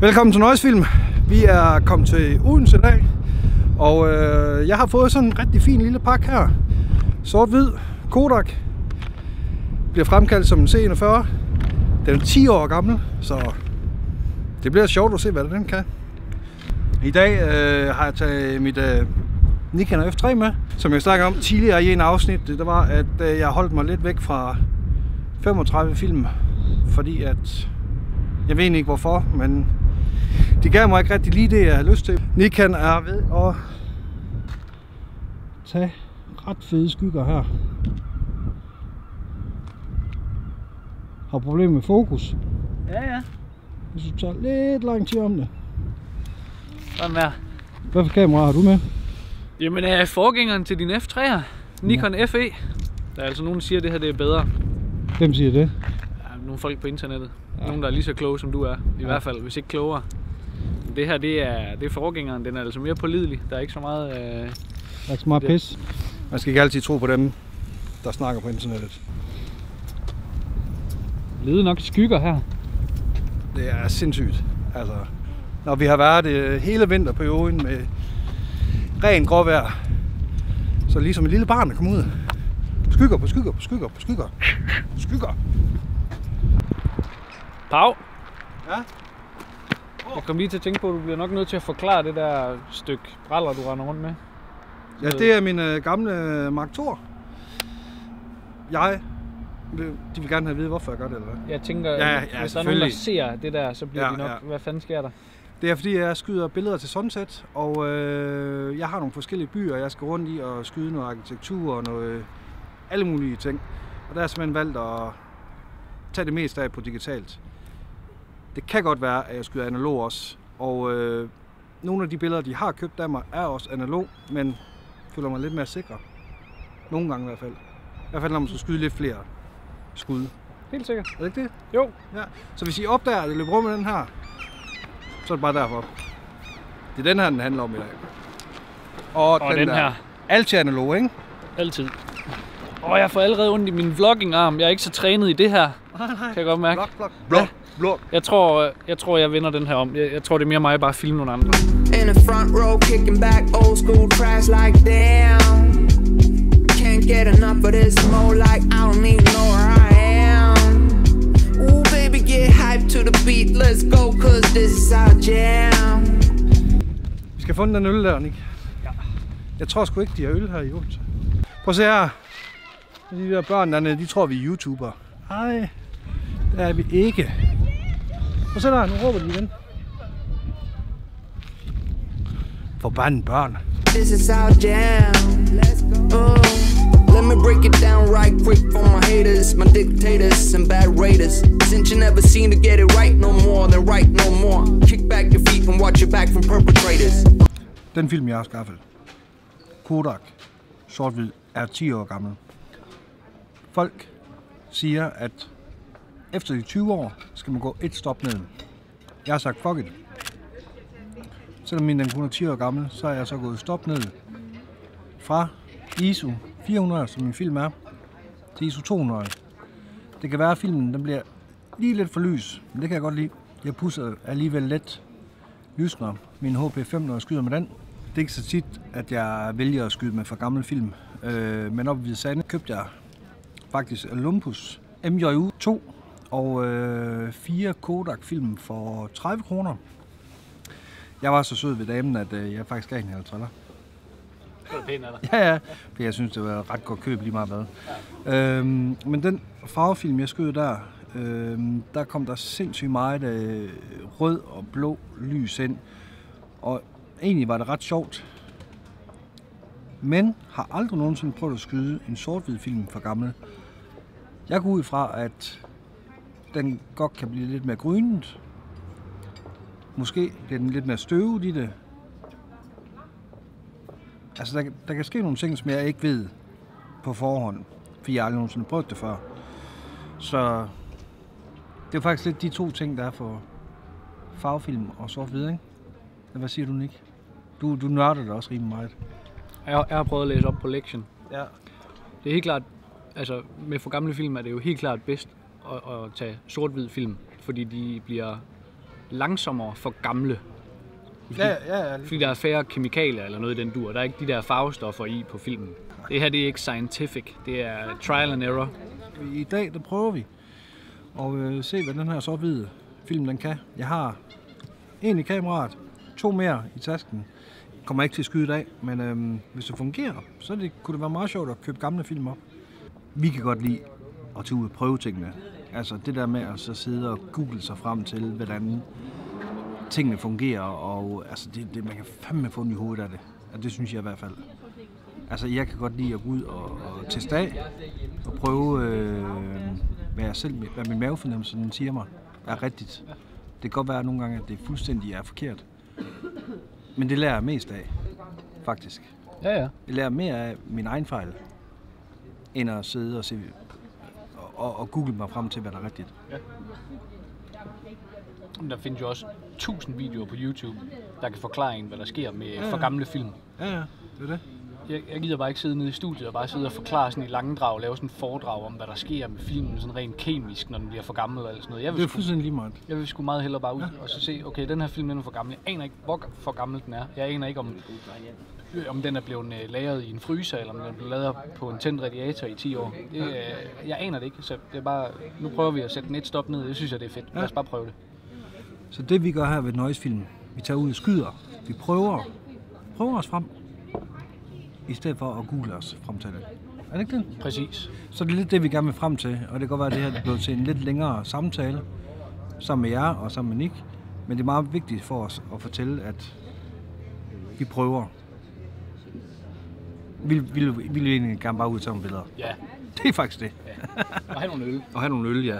Velkommen til Noisefilm. Vi er kommet til Odense i dag, og jeg har fået sådan en rigtig fin lille pakke her. Sort-hvid Kodak. Bliver fremkaldt som en C41. Den er 10 år gammel, så det bliver sjovt at se, hvad den kan. I dag har jeg taget mit Nikon F3 med, som jeg snakkede om tidligere i en afsnit. Det var, at jeg holdt mig lidt væk fra 35 film, fordi at jeg ved ikke hvorfor, men de gav mig ikke rigtig lige det, jeg har lyst til. Nikon er ved at tage ret fede skygger her. Har problemer med fokus. Ja. Hvis du tager lidt lang tid om det. Sådan der. Hvad for kamera har du med? Jamen, forgængeren til din F3'er, Nikon FE. Der er altså nogen, der siger, at det her det er bedre. Hvem siger det? Ja, nogle folk på internettet. Ja. Nogen, der er lige så kloge, som du er. I hvert fald, hvis ikke klogere. Det her, det er forgængeren. Den er altså mere pålidelig. Der er ikke så meget... Der er ikke så meget pis. Man skal ikke altid tro på dem, der snakker på internettet. Lede nok skygger her. Det er sindssygt. Altså, når vi har været hele vinterperioden med ren gråvejr, så ligesom et lille barn, der kommer ud. Skygger på skygger på skygger på skygger. Skygger. Pau! Ja? Jeg kom lige til at tænke på, at du bliver nok nødt til at forklare det der stykke briller, du render rundt med. Ja, det er min gamle Mark II. De vil gerne have at vide, hvorfor jeg gør det, eller hvad? Jeg tænker, hvis der er nogen, der ser det der, så bliver de nok, hvad fanden sker der? Det er fordi, jeg skyder billeder til Sunset, og jeg har nogle forskellige byer, jeg skal rundt i og skyde noget arkitektur og noget alle mulige ting. Og der har jeg simpelthen valgt at tage det meste af på digitalt. Det kan godt være, at jeg skyder analog også, og nogle af de billeder, de har købt af mig, er også analog, men føler mig lidt mere sikre. Nogle gange i hvert fald. I hvert fald, når man skal skyde lidt flere skud. Helt sikkert. Er det ikke det? Jo. Ja. Så hvis I opdager, at jeg løber rundt med den her, så er det bare derfor. Det er den her, den handler om i dag. Og den her. Altid analog, ikke? Altid. Jeg får allerede ondt i min vlogging-arm. Jeg er ikke så trænet i det her. Nej. Kan jeg godt mærke. Blok. Jeg tror, jeg vender den her om. Jeg tror, det er mere mig bare at filme nogle andre. In the front row, kicking back, old school trash like damn. Can't get enough of this, more like I don't even know where I am. Ooh, baby, get hyped to the beat, let's go, cause this is our jam. Vi skal finde den øl der, Nick. Ja. Jeg tror sgu ikke, de har øl her i Odense. Prøv at se her. De der børn dernede, de tror, vi er YouTubere. Nej, det er vi ikke. Prøv at se der, nu råber de igen. Forbandet børn. This is our jam, let's go. Let me break it down right quick for my haters, my dictators and bad raiders. Since you never seem to get it right no more, then right no more. Kick back your feet and watch your back from perpetrators. Den film, jeg har skaffet, Kodak, sort-hvid, er 10 år gammel. Folk siger, at efter de 20 år, skal man gå et stop ned. Jeg har sagt, fuck it. Selvom min den kun er 10 år gammel, så er jeg så gået stop ned fra ISO 400, som min film er, til ISO 200. Det kan være, at filmen den bliver lige lidt for lys, men det kan jeg godt lide. Jeg pusser alligevel let lysner min HP5, når jeg skyder med den. Det er ikke så tit, at jeg vælger at skyde med for gammel film, men oppe ved Sande købte jeg faktisk Olympus MJU2 og 4 Kodak-film for 30 kroner. Jeg var så sød ved damen, at jeg faktisk gav hende 50 $. Det er pænt af dig. Ja, for jeg synes, det var et ret godt køb lige meget hvad. Ja. Men den farvefilm, jeg skød der, der kom der sindssygt meget rød og blå lys ind. Og egentlig var det ret sjovt. Men har aldrig nogensinde prøvet at skyde en sort-hvid film for gammel. Jeg går ud fra, at den godt kan blive lidt mere grynet. Måske bliver den lidt mere støvet i det. Altså, der kan ske nogle ting, som jeg ikke ved på forhånd, fordi jeg aldrig nogensinde prøvet det før. Så det er faktisk lidt de to ting, der er for farvefilm og sort-hvid, ikke? Hvad siger du, Nick? Du nørder det også rimelig meget. Jeg har prøvet at læse op på lektien. Ja. Det er helt klart, altså med for gamle film er det jo helt klart bedst at tage sort-hvid film, fordi de bliver langsommere for gamle. Ja. Fordi der er færre kemikalier eller noget i den dur. Der er ikke de der farvestoffer i på filmen. Det her det er ikke scientific. Det er trial and error. I dag der prøver vi at se, hvad den her sort-hvide film den kan. Jeg har en i kameraet, 2 mere i tasken. Kommer ikke til at skyde i dag, men hvis det fungerer, så kunne det være meget sjovt at købe gamle film op. Vi kan godt lide at tage ud og prøve tingene. Altså det der med at så sidde og google sig frem til, hvordan tingene fungerer, og altså man kan fandme få den i hovedet af det. Og det synes jeg i hvert fald. Altså jeg kan godt lide at gå ud og teste af, og prøve, hvad min mavefornemmelse den siger mig, er rigtigt. Det kan godt være nogle gange, at det fuldstændig er forkert. Men det lærer jeg mest af, faktisk. Ja. Jeg lærer mere af min egen fejl, end at sidde og se og google mig frem til, hvad der er rigtigt. Ja. Der findes jo også 1000 videoer på YouTube, der kan forklare en, hvad der sker med for gamle film. Ja, det er det. Jeg gider bare ikke sidde nede i studiet og bare sidde og forklare sådan i lange drag, lave sådan et foredrag om, hvad der sker med filmen, sådan rent kemisk, når den bliver for gammel eller sådan noget. Det er fuldstændig lige meget. Jeg vil sgu meget hellere bare ud og så se, okay, den her film den er for gammel. Jeg aner ikke, hvor for gammel den er. Jeg aner ikke, om den er blevet lagret i en fryser, eller om den er blevet lavet på en tændt radiator i 10 år. Jeg aner det ikke, så det er bare, nu prøver vi at sætte den et stop ned. Det synes jeg, det er fedt. Lad os bare prøve det. Så det vi gør her ved Noise-film, vi tager ud og skyder. Vi prøver os frem, i stedet for at google os frem til det. Er det ikke det? Præcis. Så det er lidt det, vi gerne vil frem til, og det kan godt være, at det her bliver til en lidt længere samtale, sammen med jer og sammen med Nick. Men det er meget vigtigt for os at fortælle, at vi prøver. Vi vil egentlig gerne bare ud og tage nogle billeder. Ja. Det er faktisk det. Ja. Og have nogle øl. Og have nogle øl, ja.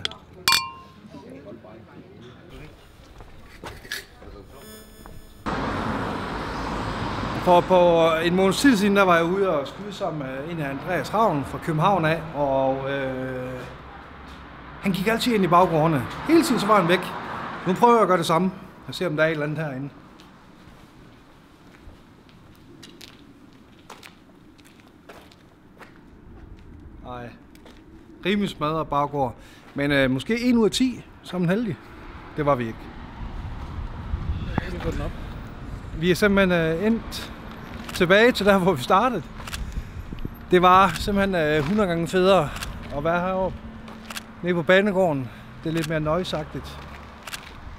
For på en måneds tid siden, der var jeg ude og skyde sammen med en af Andreas Ravn fra København af, og han gik altid ind i baggårdene. Hele tiden så var han væk. Nu prøver jeg at gøre det samme. Jeg ser, om der er et eller andet herinde. Nej, rimelig smadret baggård. Men måske 1 ud af 10, så er man heldig. Det var vi ikke. Vi er simpelthen endt tilbage til der, hvor vi startede. Det var simpelthen 100 gange federe at være heroppe nede på banegården. Det er lidt mere nøjsagtigt.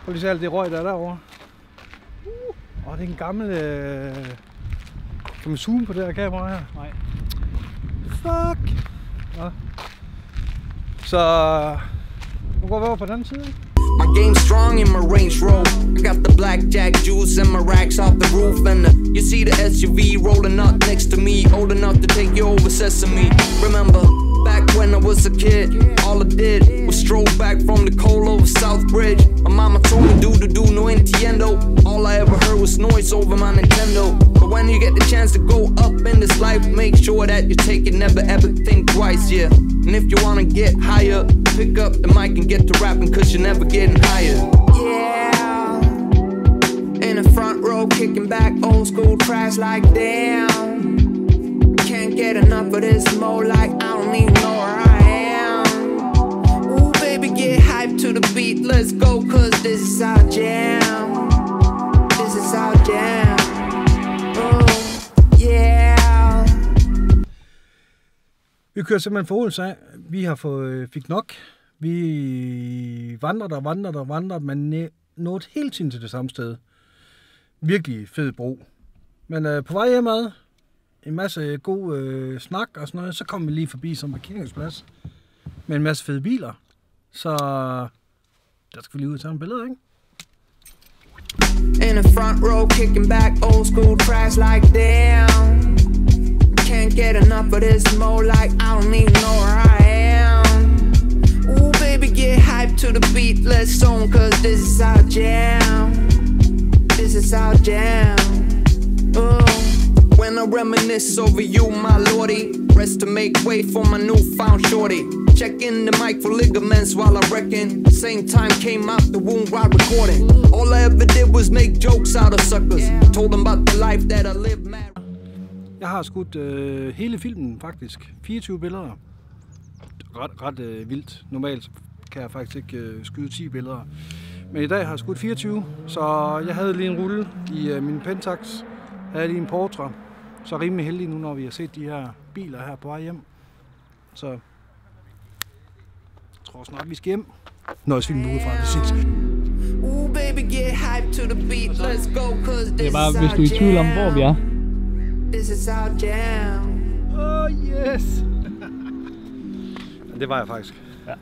Prøv lige at se alt det røg, der er derovre. Og det er en gammel... Kan man zoome på det her kamera her? Nej. Fuck! Ja. Så nu går vi over på den anden side. My game's strong in my Range Rover. I got the blackjack juice and my racks off the roof. And you see the SUV rolling up next to me, old enough to take you over Sesame. Remember, back when I was a kid, all I did was stroll back from the cold over South Bridge. My mama told me do no Nintendo. All I ever heard was noise over my Nintendo. But when you get the chance to go up in this life, make sure that you take it, never ever think twice, yeah. And if you wanna get higher, pick up the mic and get to rapping, cause you're never getting higher. Yeah, in the front row, kicking back old school tracks like damn. Can't get enough of this more, like I don't even know where I am. Ooh, baby, get hyped to the beat, let's go, cause this is our jam. This is our jam. Oh, yeah. Vi kører simpelthen for Odense af. Vi har fik nok. Vi vandrede, men nåede hele tiden til det samme sted. Virkelig fed bro. Men på vej hjemad, en masse god snak og sådan noget, så kom vi lige forbi som parkeringsplads med en masse fede biler. Så der skal vi lige ud og tage en billede, ikke? In the front row, kicking back old school tracks like damn. Can't get enough of this more, like I don't even know where I am. Ooh, baby, get hyped to the beat, let's zone, cause this is our jam. This is our jam. Oh, when I reminisce over you, my lordy, rest to make way for my newfound shorty. Checking the mic for ligaments while I reckon. Same time came out the womb while recording. All I ever did was make jokes out of suckers. Told them about the life that I live mad. Jeg har skudt hele filmen faktisk. 24 billeder. Ret vildt. Normalt kan jeg faktisk ikke skyde 10 billeder. Men i dag har jeg skudt 24, så jeg havde lige en rulle i min Pentax. Havde lige en Portra. Så rimelig heldig nu, når vi har set de her biler her på vej hjem. Så jeg tror snart, vi skal hjem. Når jeg filmer udefra det sidste. Ooh, baby, get hyped to the beat. Let's go, cause Det this er bare, is hvis du er i tvivl om, hvor vi er. This is our jam. Oh yes! Det var jeg faktisk. Ja.